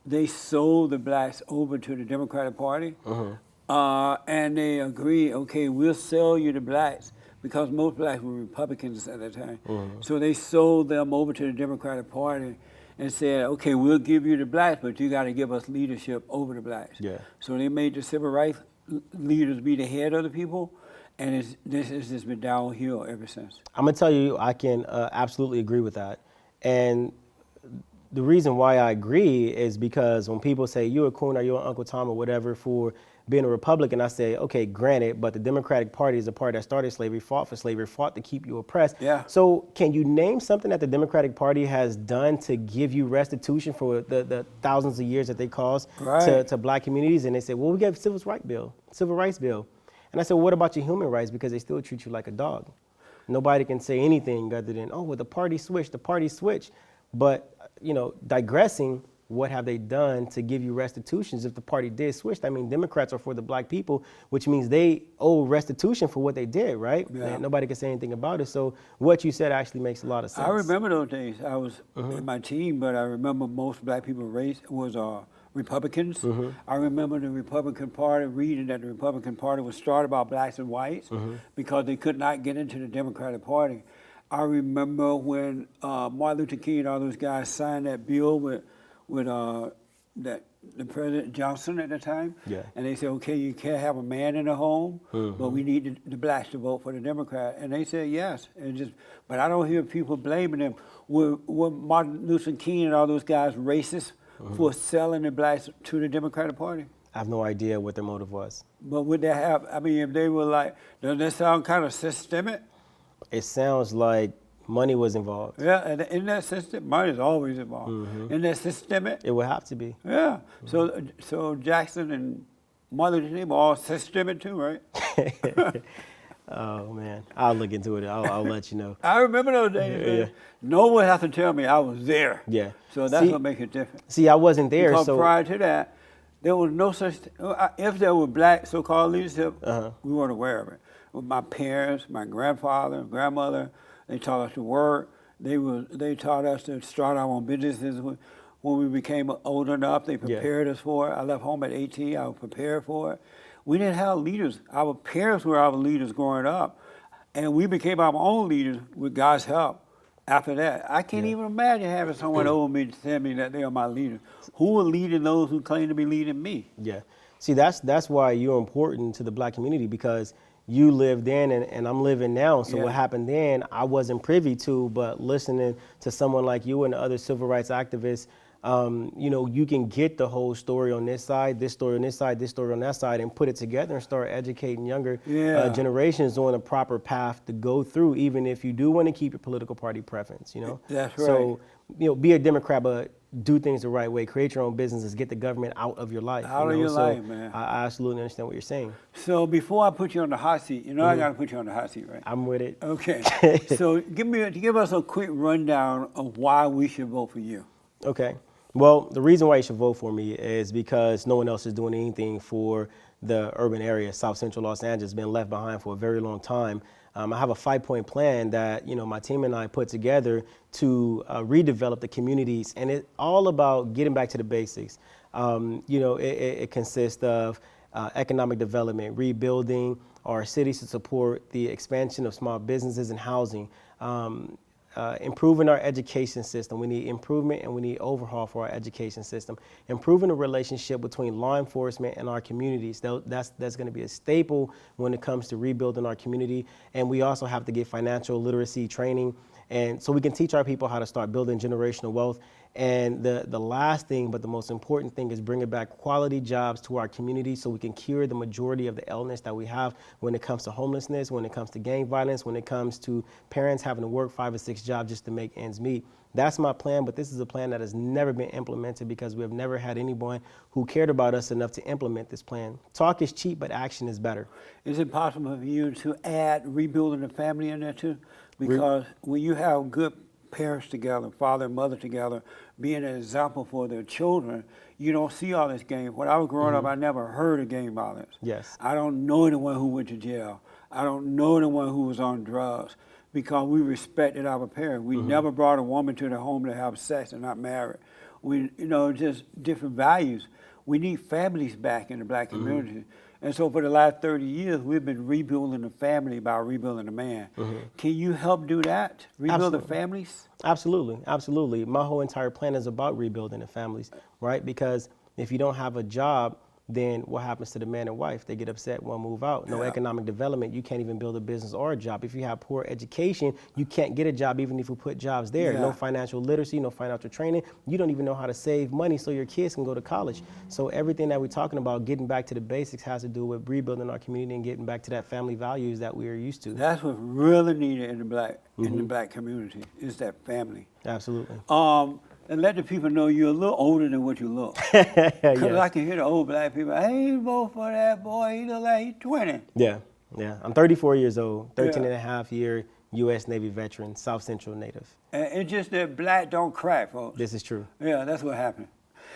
they sold the blacks over to the Democratic Party, and they agreed, okay, we'll sell you the blacks, because most blacks were Republicans at that time. So they sold them over to the Democratic Party and said, okay, we'll give you the blacks, but you got to give us leadership over the blacks. Yeah. So they made the civil rights leaders be the head of the people, and this has just been downhill ever since. I'm going to tell you, I can absolutely agree with that. And the reason why I agree is because when people say, you're a coon or you're an Uncle Tom or whatever for being a Republican, I say, okay, granted, but the Democratic Party is a party that started slavery, fought for slavery, fought to keep you oppressed. Yeah. So can you name something that the Democratic Party has done to give you restitution for the thousands of years that they caused to black communities? And they say, well, we got a civil rights bill. And I said, well, what about your human rights? Because they still treat you like a dog. Nobody can say anything other than, oh, well, the party switched. But, digressing, what have they done to give you restitutions if the party did switch? I mean, Democrats are for the black people, which means they owe restitution for what they did, right? Yeah. And nobody can say anything about it. So what you said actually makes a lot of sense. I remember those days. I was in my team, but I remember most black people raised was Republicans. I remember the Republican Party reading that the Republican Party was started by blacks and whites because they could not get into the Democratic Party. I remember when Martin Luther King and all those guys signed that bill with that the President Johnson at the time. Yeah. And they said, okay, you can't have a man in the home, but we need the blacks to vote for the Democrat. And they said yes. But I don't hear people blaming them. Were Martin Luther King and all those guys racist for selling the blacks to the Democratic Party? I have no idea what their motive was. But would they have, I mean, if they were like, does that sound kind of systemic? It sounds like money was involved. Yeah, and in that system, money is always involved. In that systemic? It would have to be. Yeah. So Jackson and Martin Luther King were all systemic too, right? Oh man, I'll look into it. I'll let you know. I remember those days. Yeah. Man. No one has to tell me I was there. Yeah. So that's See- what makes it different. See, I wasn't there, Because so prior to that, there was no such. If there were black so-called leadership, we weren't aware of it. With my parents, my grandfather, grandmother, they taught us to work. They taught us to start our own businesses. When we became old enough, they prepared us for it. I left home at 18. I was prepared for it. We didn't have leaders. Our parents were our leaders growing up, and we became our own leaders with God's help. After that, I can't even imagine having someone over me tell me that they are my leader. Who are leading those who claim to be leading me? yeah. See, that's why you're important to the black community, because you lived then and I'm living now. So what happened then, I wasn't privy to, but listening to someone like you and other civil rights activists, you know, you can get the whole story on this side, this story on this side, this story on that side, and put it together and start educating younger generations on a proper path to go through, even if you do want to keep your political party preference, you know? That's right. So, you know, be a Democrat, but do things the right way, create your own businesses, get the government out of your life. Out of your life, man. I absolutely understand what you're saying. So before I put you on the hot seat, you know I got to put you on the hot seat, right? I'm with it. Okay. So give us a quick rundown of why we should vote for you. Okay. Well, the reason why you should vote for me is because no one else is doing anything for the urban area. South Central Los Angeles has been left behind for a very long time. I have a 5-point plan that, you know, my team and I put together to redevelop the communities, and it's all about getting back to the basics. You know, it consists of economic development, rebuilding our cities to support the expansion of small businesses and housing, improving our education system. We need improvement and we need overhaul for our education system. Improving the relationship between law enforcement and our communities. That's going to be a staple when it comes to rebuilding our community. And we also have to get financial literacy training, and so we can teach our people how to start building generational wealth. And the last thing, but the most important thing, is bringing back quality jobs to our community so we can cure the majority of the illness that we have when it comes to homelessness, when it comes to gang violence, when it comes to parents having to work 5 or 6 jobs just to make ends meet. That's my plan, but this is a plan that has never been implemented because we have never had anyone who cared about us enough to implement this plan. Talk is cheap, but action is better. Is it possible for you to add rebuilding the family in there too? Because when you have good parents together, father and mother together, being an example for their children, you don't see all this gang. When I was growing up, I never heard of gang violence. Yes. I don't know anyone who went to jail. I don't know anyone who was on drugs because we respected our parents. We never brought a woman to the home to have sex and not married. We, you know, just different values. We need families back in the black community. And so for the last 30 years, we've been rebuilding the family by rebuilding the man. Can you help do that? Rebuild the families? Absolutely, absolutely. My whole entire plan is about rebuilding the families, right? Because if you don't have a job, then what happens to the man and wife? They get upset, one move out. No economic development, you can't even build a business or a job. If you have poor education, you can't get a job even if you put jobs there. No financial literacy, no financial training. You don't even know how to save money so your kids can go to college. So everything that we're talking about, getting back to the basics, has to do with rebuilding our community and getting back to that family values that we are used to. That's what's really needed in the black community, is that family. Absolutely. And let the people know you're a little older than what you look. Because I can hear the old black people, I ain't vote for that boy, he look like he's 20. Yeah. I'm 34 years old, 13 and a half year U.S. Navy veteran, South Central native. And it's just that black don't crack, folks. This is true. Yeah, that's what happened.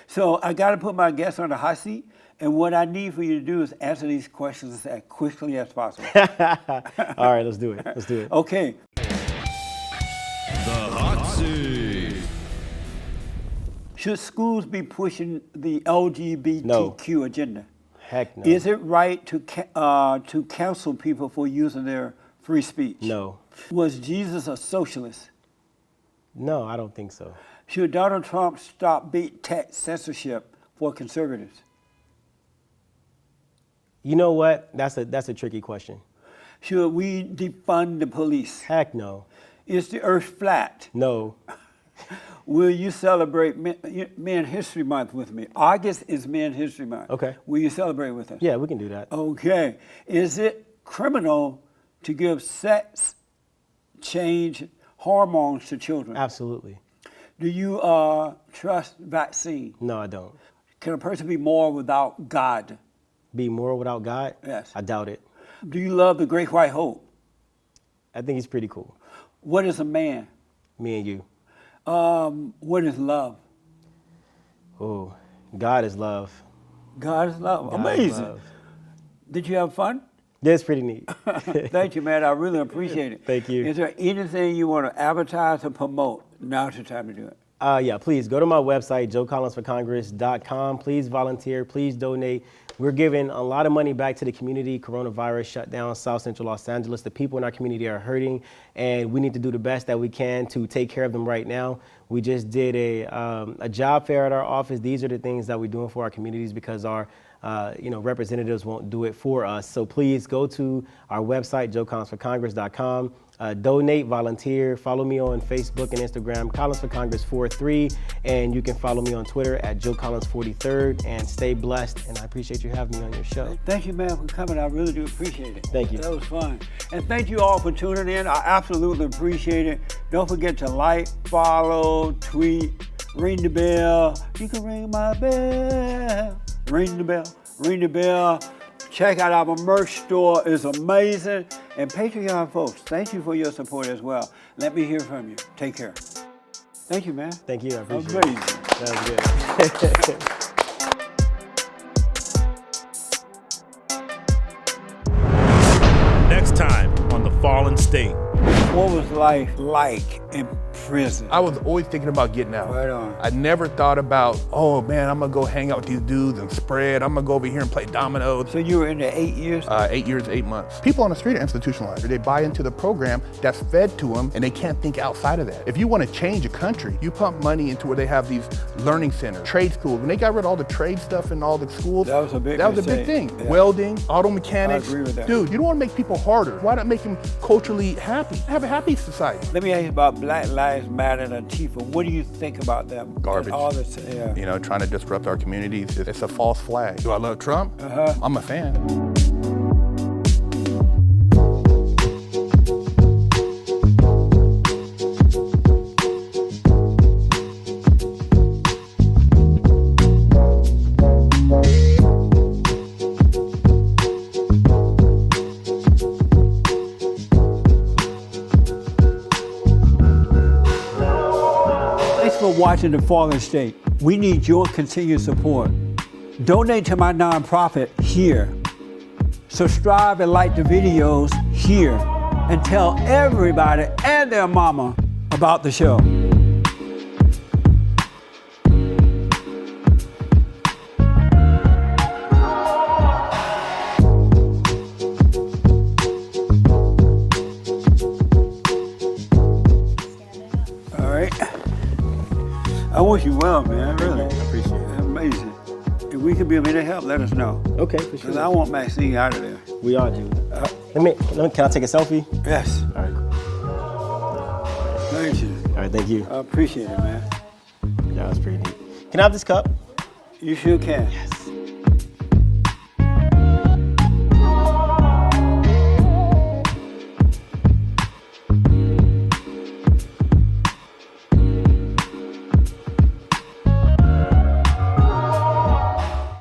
So I got to put my guests on the hot seat, and what I need for you to do is answer these questions as quickly as possible. All right, let's do it. Okay. The hot seat. Should schools be pushing the LGBTQ agenda? Heck no. Is it right to cancel people for using their free speech? No. Was Jesus a socialist? No, I don't think so. Should Donald Trump stop big tech censorship for conservatives? You know what? That's a tricky question. Should we defund the police? Heck no. Is the earth flat? No. Will you celebrate Men History Month with me? August is Men History Month. Okay. Will you celebrate with us? Yeah, we can do that. Okay. Is it criminal to give sex change hormones to children? Absolutely. Do you trust vaccine? No, I don't. Can a person be moral without God? Be moral without God? Yes. I doubt it. Do you love the Great White Hope? I think he's pretty cool. What is a man? Me and you. What is love? Oh, God is love. God is love. God is Amazing. love. Did you have fun? That's pretty neat. Thank you, man. I really appreciate it. Thank you. Is there anything you want to advertise or promote? Now's the time to do it. Yeah, please go to my website, joecollinsforcongress.com. Please volunteer. Please donate. We're giving a lot of money back to the community. Coronavirus shut down South Central Los Angeles. The people in our community are hurting, and we need to do the best that we can to take care of them right now. We just did a job fair at our office. These are the things that we're doing for our communities because our representatives won't do it for us. So please go to our website, joecollinsforcongress.com. Donate, volunteer, follow me on Facebook and Instagram, Collins for Congress 43, and you can follow me on Twitter at JoeCollins43rd, and stay blessed, and I appreciate you having me on your show. Thank you, man, for coming. I really do appreciate it. Thank you. That was fun. And thank you all for tuning in. I absolutely appreciate it. Don't forget to like, follow, tweet, ring the bell. You can ring my bell. Ring the bell. Ring the bell. Check out our merch store. It's amazing. And Patreon folks, thank you for your support as well. Let me hear from you. Take care. Thank you, man. Thank you. I appreciate it. Amazing. That was good. Next time on The Fallen State. What was life like in prison? I was always thinking about getting out. Right on. I never thought about, oh man, I'm gonna go hang out with these dudes and spread. I'm gonna go over here and play dominoes. So you were in there 8 years? 8 years, 8 months. People on the street are institutionalized. They buy into the program that's fed to them and they can't think outside of that. If you wanna change a country, you pump money into where they have these learning centers, trade schools. When they got rid of all the trade stuff in all the schools, That was a big big thing. Yeah. Welding, auto mechanics. I agree with that. Dude, you don't wanna make people harder. Why not make them culturally happy? Have a happy society. Let me ask you about Black Lives Matter and Antifa. What do you think about them? Garbage. All this, yeah. You know, trying to disrupt our communities. It's a false flag. Do I love Trump? I'm a fan. Thanks for watching The Fallen State. We need your continued support. Donate to my nonprofit here. Subscribe and like the videos here. And tell everybody and their mama about the show. All right. I wish you well, man. Really. I appreciate it. Amazing. If we can be of any help, let us know. Okay, for Because sure. I want Maxine out of there. We all do. Can I take a selfie? Yes. All right, cool. Thank you. All right, thank you. I appreciate it, man. That was pretty neat. Can I have this cup? You sure can. Yes.